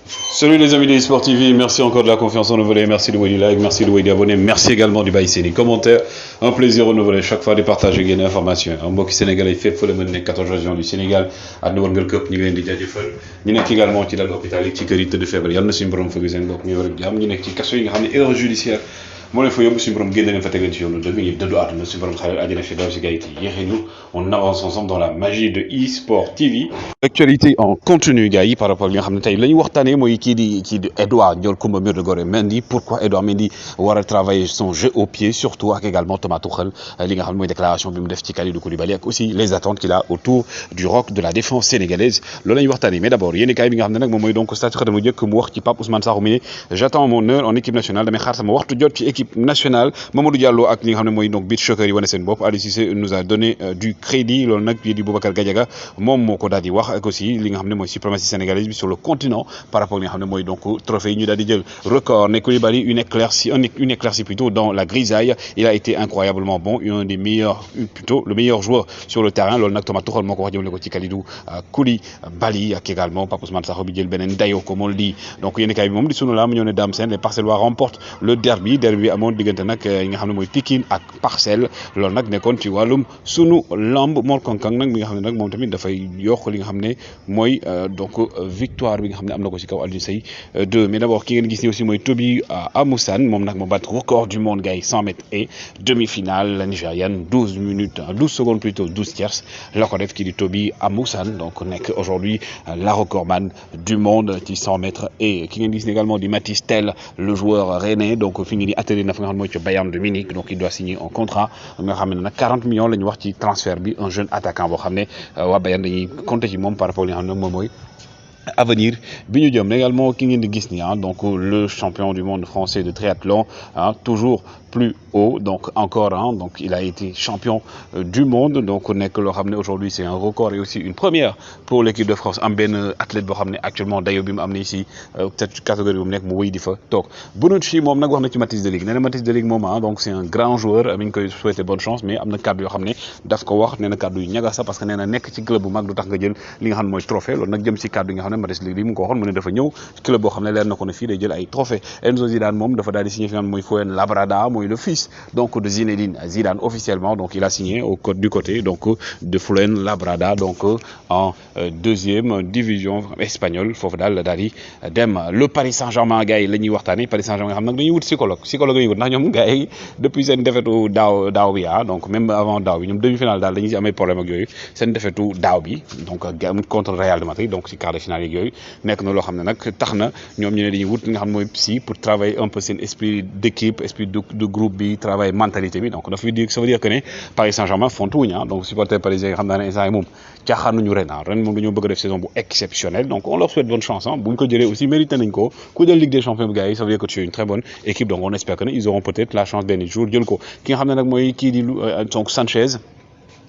Salut les amis de eSport TV, merci encore de la confiance en nous voler, merci de vous du like, merci de vous abonner, merci également du bail des commentaires. Un plaisir renouvelé chaque fois de partager des informations. Un mbokk Sénégal yi fépp fa la mën nekk 14 régions du Sénégal àdduna wërngal këpp ñu ngi leen di jaajëfal ñu nekk également ci dal hôpital yi ci kër yi tëdd feebar yàlla na suñu borom fëgg seen bopp ñu war a jàmm ñu nekk ci kaso yi nga xam ne erreur judiciaire moo leen fa yóbbu suñu borom génne leen fa tegal ci yoonu dëgg ñu dëddu àdduna suñu borom xale àjjana fi daw si gars yi yéexee ñu on avance ensemble dans la magie de eSport TV. Actualité en continu gars yi par rapport ak li nga xam ne tey la ñu waxtaanee mooy kii di Edouard Ndiol Coumba Mur de Gorée Mendy. Pourquoi Edouard Mendy war a travailler son jeu au pied surtout ak également Thomas Tuchel li nga xam ne mooy déclaration bi mu def ci Kalidou Koulibaly ak aussi les attentes qu'il a autour du roc de la défense sénégalaise loolu la ñuy waxtaanee mais d'abord yéen kaay bi nga xam ne nag moom mooy donc statut xatam mu njëkk mu wax ci Pape Ousmane Sakho mi ne j'attends mon heure en équipe nationale damay xaar sama waxtu jot ci équipe nationale Mamadou Diallo ak li nga xam ne mooy donc beach soccer yi wane seen bopp Aliou Cissé nous a donné du crédit loolu nag bii di Boubacar Gadiaga moom moo ko daal di wax ak aussi li nga xam ne mooy suprématie sénégalaise bi sur le continent par rapport li nga xam ne mooy donc trophée yi ñu daal di jël record ne Koulibaly une éclaircie plutôt dans la grisaille il a été incroyablement bon un des meilleurs plutôt le meilleur joueur sur le terrain loolu nag Thomas Tuchel moo ko wax jëmale ko ci Kalidou Koulibaly ak également Pape Ousmane Sakho bi jël beneen dayo comme on le dit donc yéen kaay bi moom di sunu la mu ñëw ne Dame Sène les Parcellois remportent le derby bi amoon diggante nag yi nga xam ne mooy Pikine ak Parcelles loolu nag nekkoon ci wàllum sunu lamb Mor Kankang nag mi nga xam ne nag moom tamit dafay yokk li nga xam ne mooy donc victoire bi nga xam ne am na ko ci kaw Alioune Seye 2 mais d'abord ki ngeen gis ni aussi mooy Toby Amoussane moom nag moo bat record du monde gars yi 100 mètres et demi-finale la Nigériane 12 minutes 12 secondes plutôt 12 tiers la ko def kii di Toby Amoussane donc nekk aujourd'hui la recordman du monde ci 100 mètres et ki ngeen gis ni également di Mathys Tel le joueur rennais donc fi ngeen di atterri na fa nga xam ne mooy ci Bayern de Munich donc il doit signer un contrat nga xam ne nag 40 millions la ñu wax ci transfert bi un jeune attaquant boo xam ne waa Bayern dañuy compter ci moom par rapport li nga xam ne moom mooy avenir bi ñu jëm également ki ngeen di gis ni donc le champion du monde français de triathlon toujours plus haut donc encore donc il a été champion du monde donc nekk loo xam ne aujourd'hui c'est un record et aussi une première pour l'équipe de France am benn athlète boo xam ne actuellement dayo bi mu am ne ici cette catégorie bi mu nekk mu wéy di fa toog Bonucci moom nag wax na ci Matthijs de Ligt nee na Matthijs de Ligt moom donc c'est un grand joueur mi ngi koy souhaiter bonne chance mais am na kàddu yoo xam ne daf ko wax nee na kàddu yu ñaga sax parce que nee na nekk ci club bu mag du tax nga jël li nga xam ne mooy trophée loolu nag jëm ci kàddu yi nga xam ne Matthijs de Ligt li mu ko waxoon mu ne dafa ñëw club boo xam ne leer na ko ne fii day jël ay trophée Enzo Zidane moom dafa daal di signé fi nga xam ne mooy Fuenlabrada mooy le fils donc de Zinedine Zidane officiellement donc il a signé du côté donc de Fuenlabrada donc en deuxième division espagnole foofu daal la daal di dem le Paris Saint-Germain gars yi la ñuy waxtaanee Paris Saint-Germain nga xam nag dañuy wut psychologue la ñuy wut ndax ñoom gars yi depuis seen defetu daaw bi donc même avant daaw bi ñoom demi-finale daal dañuy amee problème ak yooyu seen defetu daaw bi donc contre Real de Madrid donc ci quart de finale yeeg yooyu nekk na loo xam ne nag tax na ñoom ñu ne dañuy wut li nga xam ne mooy psy pour travailler un peu seen esprit d'équipe esprit de groupe bi travail mentalité bi donc ça veut dire que ne Paris Saint-Germain fontu wuñ donc supporter parisien nga xam naa ne instant yi moom caaxaanuñu ren moom dañoo bëgg a def saison bu exceptionnelle donc on leur souhaite bonne chance bu ñu ko jëlee aussi mérité nañ ko ku jël Ligue des Champions bi gars yi ça veut dire que tu es une très bonne équipe donc on espère que ne ils auront peut-être la chance benn jour jël ko ki nga xam ne nag mooy kii di donc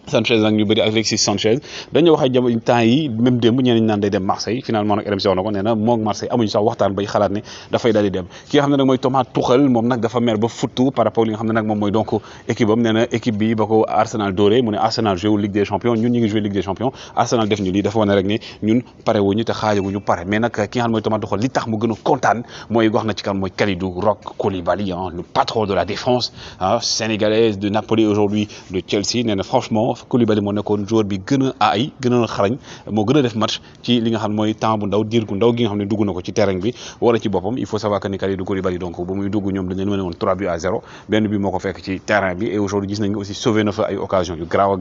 Sanchez nag ñu bëri Alexis Sanchez dañoo wax ay jamono temps yi même démb ñeneen ñi naan day dem Marseille finalement nag RMC wax na ko nee na moom Marseille amuñu sax waxtaan bay xalaat ne dafay daal di dem ki nga xam ne nag mooy Thomas Tuchel moom nag dafa mer ba futtu par rapport li nga xam ne nag moom mooy donc équipe am nee na équipe bi ba ko Arsenal dooree mu ne Arsenal joué Ligue des Champions ñun ñu ngi joué Ligue des Champions Arsenal def ñu lii dafa wane rek ne ñun pare wuñu te xaajaguñu pare mais nag ki nga xam ne mooy Thomas Tuchel li tax mu gën a kontaan mooy wax na ci kan mooy Kalidou Koulibaly le patron de la défense sénégalaise de Napoli aujourd'hui de Chelsea nee na franchement Koulibaly moo nekkoon joueur bi gën a aay gën a xarañ moo gën a def match ci li nga xam mooy temps bu ndaw diir gu ndaw gi nga xam ne dugg na ko ci terrain bi wala ci boppam il faut savoir que ni Kalidou Koulibaly donc ba muy dugg ñoom dañ leen mën a woon 3-0 benn bi moo ko fekk ci terrain bi et aujourd'hui gis nañ aussi sauvé na fa ay occasion yu graaw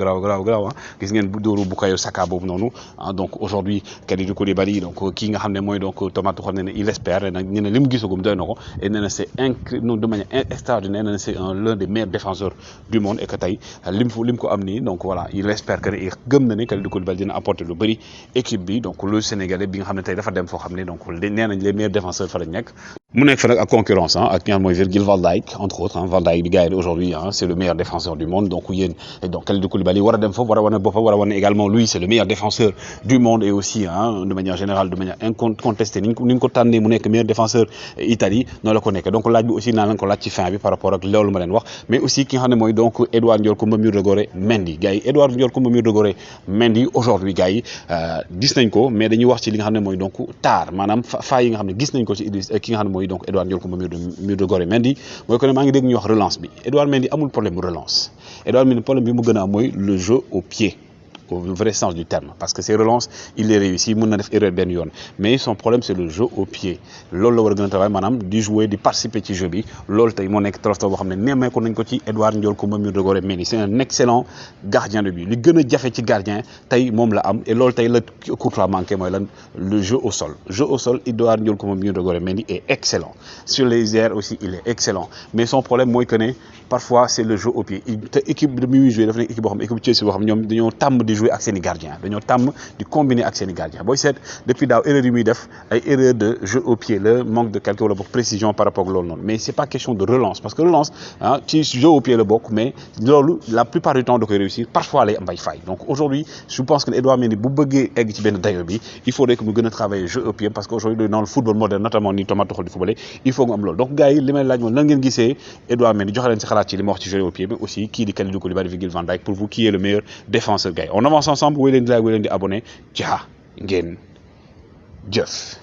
gis ngeen bu dóoru Bukayo Saka boobu noonu donc aujourd'hui Kalidou Koulibaly donc kii nga xam ne mooy donc Thomas Tuchel nee na il espère nag nee na li mu gisagum doy na ko et nee na c'est de manière extraordinaire nee na c'est l'un des meilleurs défenseurs du monde et que tey lim ko am nii donc voilà il espère que ne gëm na ne Kalidou Koulibaly dina apporter lu bëri équipe bi donc le Sénégalais bi nga xam ne tey dafa dem foo xam ne donc nee nañ les meilleurs défenseurs fa lañ nekk mu nekk fa nag ak concurrence ak ki nga xam mooy Virgil van Dijk entre autres Van Dijk bi gars yi aujourd'hui c'est le meilleur défenseur du monde donc yéen donc Kalidou Koulibaly war a dem foofu war a wane boppam war a wane également lui c'est le meilleur défenseur du monde et aussi de manière générale de manière incontestée ni ñu ko tànnee mu nekk meilleur défenseur Italie noonu la ko nekk donc laaj bi aussi naa leen ko laaj ci fin bi par rapport ak loolu ma leen wax mais aussi ki nga xam ne mooy donc Edouard Ndiol Coumba Murdegoré Mendy gars yi Edouard Ndiol Coumba Murdegoré Mendy aujourd'hui gars yi gis nañ ko mais dañuy wax ci li nga xam ne mooy donc taar maanaam faa yi nga xam ne gis nañ ko ci ki nga xam ne mooy donc Edouard Ndiol Coumba Murdegoré Mendy mooy que ne maa ngi dégg ñu wax relance bi Edouard Mendy amul problème relance Edouard Mendy problème bi mu gën a am mooy le jeu au pied au vrai sens du terme parce que ses relances il les réussit mën na def erreur benn yoon mais son problème c'est le jeu au pied loolu la war a gën a travailler maanaam di jouer di participer ci jeu bi loolu tey moo nekk tolof tolof boo xam ne nemmeeku nañ ko ci Edouard Ndiol Coumba Murdegoré Mendy c'est un excellent gardien de but li gën a jafe ci gardien tey moom la am et loolu tey la Courtois manqué mooy lan le jeu au sol Edouard Ndiol Coumba Murdegoré Mendy est excellent sur les airs aussi il est excellent mais son problème mooy que ne parfois c'est le jeu au pied te équipe bi muy jouer dafa nekk équipe boo xam équipe Chelsea boo xam ñoom dañoo tàmm di jouer ak seen i gardien dañoo tàmm di combiner ak seen i gardien booy seet depuis daaw erreur yi muy def ay erreur de jeu au pied le manque de calcul wala boog précision par rapport ak loolu noonu mais c'est pas question de relance parce que relance ci jeu au pied la bokk mais loolu la plupart du temps da koy réussir parfois lay am ay failles donc aujourd'hui je pense que Edouard Mendy bu bëggee egg ci benn dayo bi il faudrait que mu gën a travailler jeu au pied parce que aujourd'hui dans le football moderne notamment ni Thomas Tuchel di footballé il faut nga am loolu donc gars yi li may laaj moom lan ngeen gisee Edouard Mendy joxe leen si xalaat ci li ma wax ci jeu au pied mais aussi kii di Kalidou Koulibaly Virgil van Dijk pour vous qui est le meilleur défenseur gars yi on avance ensemble wéy leen di like wéy leen di abonné jaa ngeen jëf